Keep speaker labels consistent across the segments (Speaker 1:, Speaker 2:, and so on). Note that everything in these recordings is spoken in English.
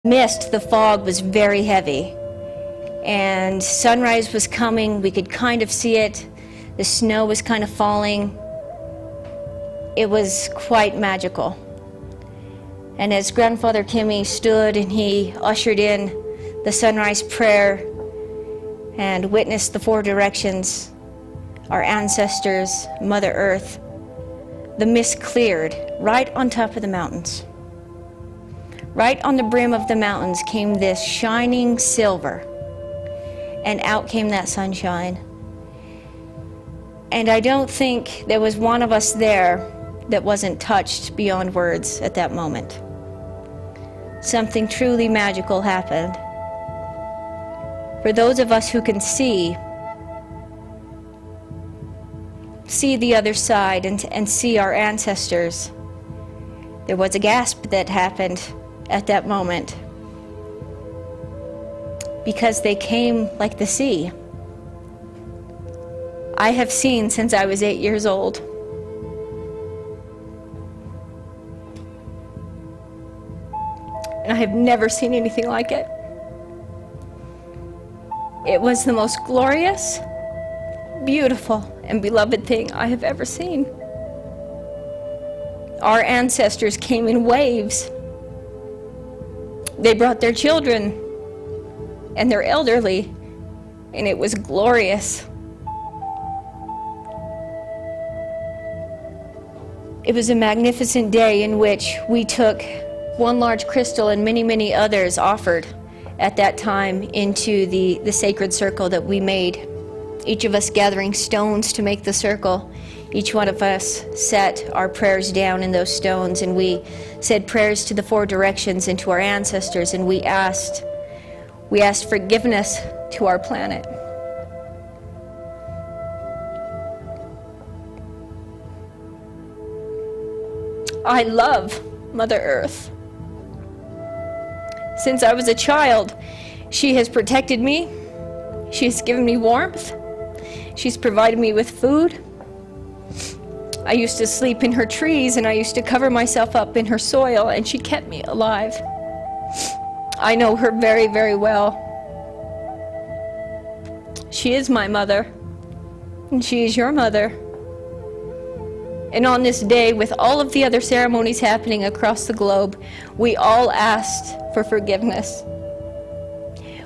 Speaker 1: Mist, the fog was very heavy, and sunrise was coming. We could kind of see it. The snow was kind of falling. It was quite magical. And as Grandfather Timmy stood and he ushered in the sunrise prayer and witnessed the 4 directions, our ancestors, Mother Earth, the mist cleared right on top of the mountains. Right on the brim of the mountains came this shining silver, and out came that sunshine. And I don't think there was one of us there that wasn't touched beyond words at that moment. Something truly magical happened. For those of us who can see the other side and see our ancestors, there was a gasp that happened at that moment, because they came like the sea. I have seen since I was 8 years old. And I have never seen anything like it. It was the most glorious, beautiful, and beloved thing I have ever seen. Our ancestors came in waves. They brought their children and their elderly, and it was glorious. It was a magnificent day in which we took one large crystal and many, many others offered at that time into the sacred circle that we made. Each of us gathering stones to make the circle. Each one of us set our prayers down in those stones, and we said prayers to the 4 directions and to our ancestors, and we asked forgiveness to our planet. I love Mother Earth. Since I was a child, she has protected me. She has given me warmth. She's provided me with food. I used to sleep in her trees, and I used to cover myself up in her soil, and she kept me alive. I know her very, very well. She is my mother, and she is your mother. And on this day, with all of the other ceremonies happening across the globe, we all asked for forgiveness.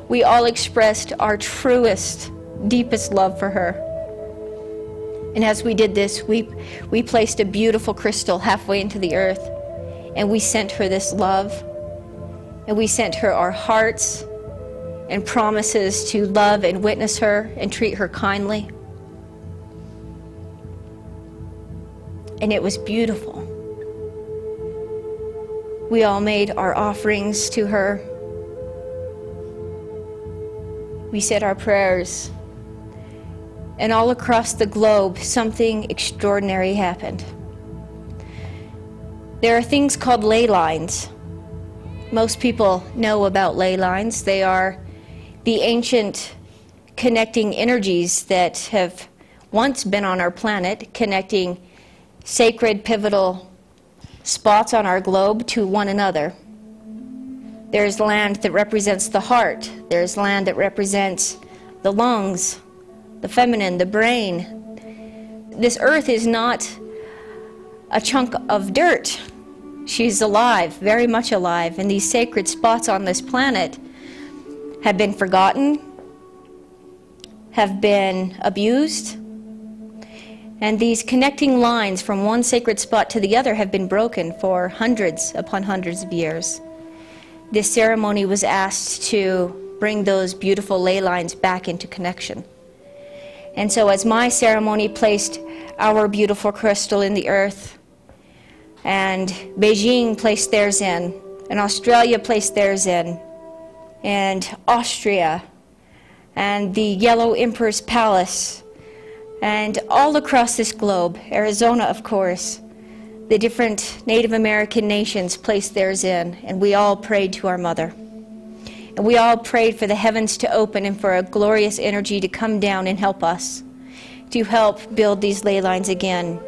Speaker 1: We all expressed our truest, deepest love for her. And as we did this, we placed a beautiful crystal halfway into the earth, and we sent her this love, and we sent her our hearts and promises to love and witness her and treat her kindly. And it was beautiful. We all made our offerings to her. We said our prayers. And all across the globe, something extraordinary happened. There are things called ley lines. Most people know about ley lines. They are the ancient connecting energies that have once been on our planet, connecting sacred, pivotal spots on our globe to one another. There's land that represents the heart. There's land that represents the lungs, the feminine, the brain. This earth is not a chunk of dirt. She's alive, very much alive, and these sacred spots on this planet have been forgotten, have been abused, and these connecting lines from one sacred spot to the other have been broken for hundreds upon hundreds of years. This ceremony was asked to bring those beautiful ley lines back into connection. And so as my ceremony placed our beautiful crystal in the earth, and Beijing placed theirs in, and Australia placed theirs in, and Austria, and the Yellow Emperor's Palace, and all across this globe, Arizona, of course, the different Native American nations placed theirs in, and we all prayed to our mother. And we all prayed for the heavens to open and for a glorious energy to come down and help us, to help build these ley lines again.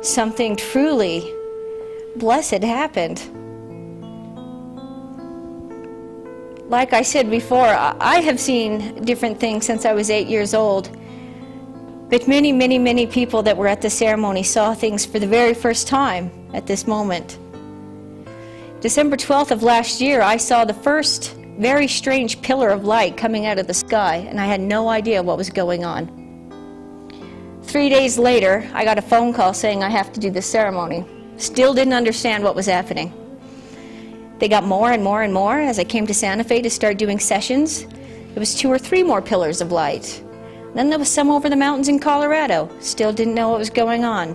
Speaker 1: Something truly blessed happened. like I said before, I have seen different things since I was 8 years old. But many, many, many people that were at the ceremony saw things for the very first time at this moment. December 12th of last year, I saw the first very strange pillar of light coming out of the sky, and I had no idea what was going on. 3 days later, I got a phone call saying I have to do the ceremony. Still didn't understand what was happening. They got more and more and more as I came to Santa Fe to start doing sessions. There was 2 or 3 more pillars of light. Then there was some over the mountains in Colorado. Still didn't know what was going on.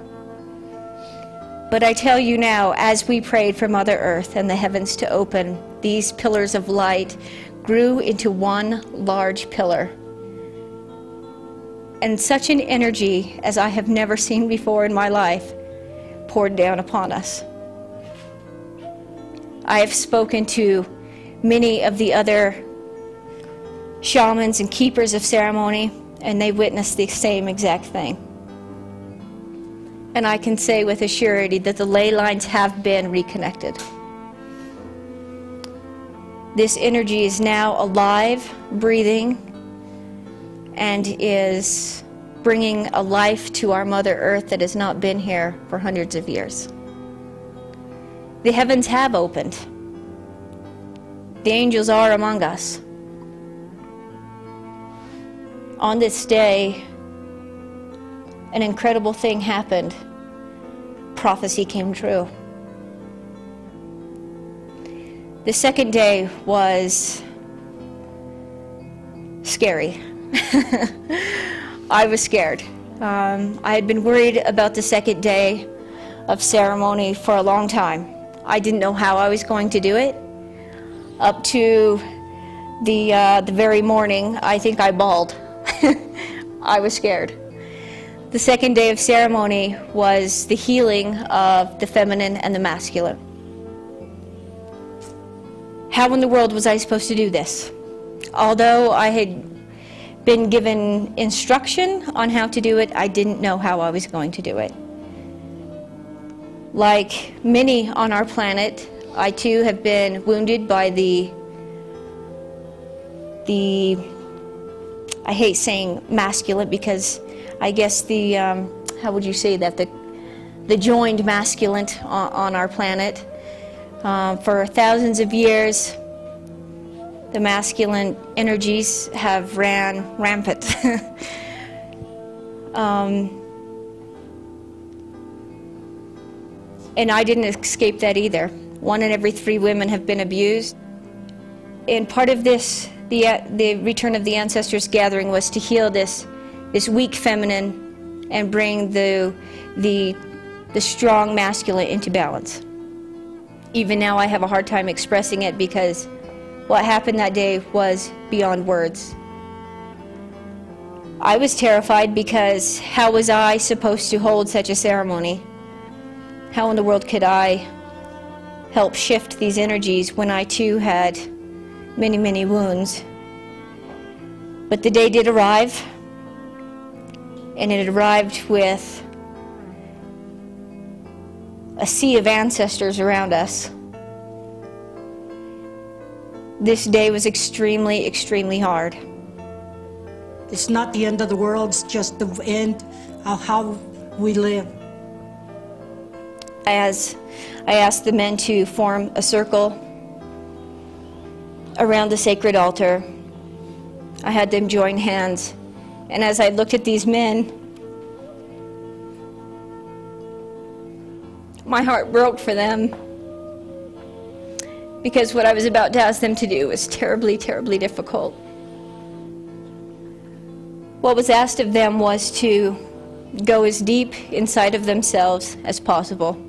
Speaker 1: But I tell you now, as we prayed for Mother Earth and the heavens to open, these pillars of light grew into one large pillar. And such an energy as I have never seen before in my life poured down upon us. I have spoken to many of the other shamans and keepers of ceremony, and they witnessed the same exact thing. And I can say with a surety that the ley lines have been reconnected. This energy is now alive, breathing, and is bringing a life to our Mother Earth that has not been here for hundreds of years. The heavens have opened. The angels are among us. On this day, an incredible thing happened. Prophecy came true. The second day was scary. I was scared. I had been worried about the second day of ceremony for a long time. I didn't know how I was going to do it. Up to the very morning, I think I bawled. I was scared. The second day of ceremony was the healing of the feminine and the masculine. How in the world was I supposed to do this? Although I had been given instruction on how to do it, I didn't know how I was going to do it. Like many on our planet, I too have been wounded by the I hate saying masculine, because I guess the, how would you say that, the joined masculine on our planet. For thousands of years, the masculine energies have ran rampant. And I didn't escape that either. 1 in every 3 women have been abused. And part of this, the return of the ancestors gathering, was to heal this weak feminine and bring the strong masculine into balance. Even now I have a hard time expressing it, because what happened that day was beyond words. I was terrified, because how was I supposed to hold such a ceremony? How in the world could I help shift these energies when I too had many, many wounds? But the day did arrive, and it arrived with a sea of ancestors around us. This day was extremely, extremely hard.
Speaker 2: It's not the end of the world, it's just the end of how we live.
Speaker 1: As I asked the men to form a circle around the sacred altar, I had them join hands. And as I looked at these men, my heart broke for them, because what I was about to ask them to do was terribly, terribly difficult. What was asked of them was to go as deep inside of themselves as possible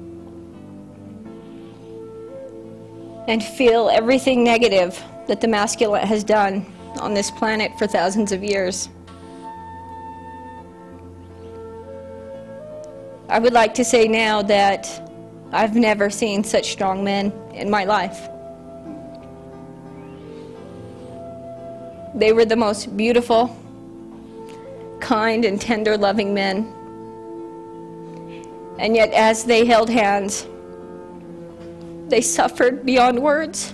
Speaker 1: and feel everything negative that the masculine has done on this planet for thousands of years. I would like to say now that I've never seen such strong men in my life. They were the most beautiful, kind, and tender, loving men. And yet, as they held hands, they suffered beyond words.